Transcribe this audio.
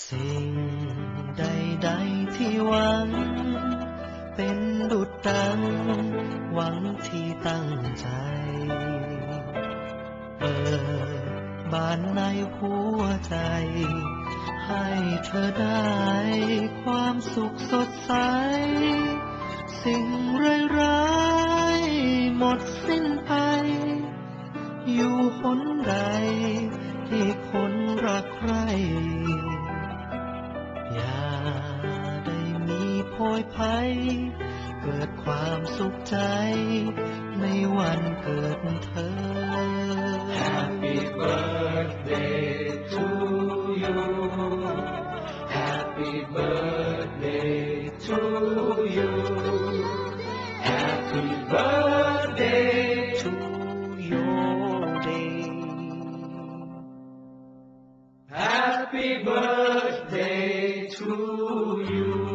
สิ่งใดๆที่หวังเป็นดุจดังหวังที่ตั้งใจเปิดบานในหัวใจให้เธอได้ความสุขสดใสสิ่งร้ายๆหมดสิ้นไปอยู่หนใดที่คนรักใครอย่าได้มีโพยภัยเกิดความสุขใจในวันเกิดเธอ Happy birthday to you Happy birthday to you Happy birthday to your day Happy birthday to you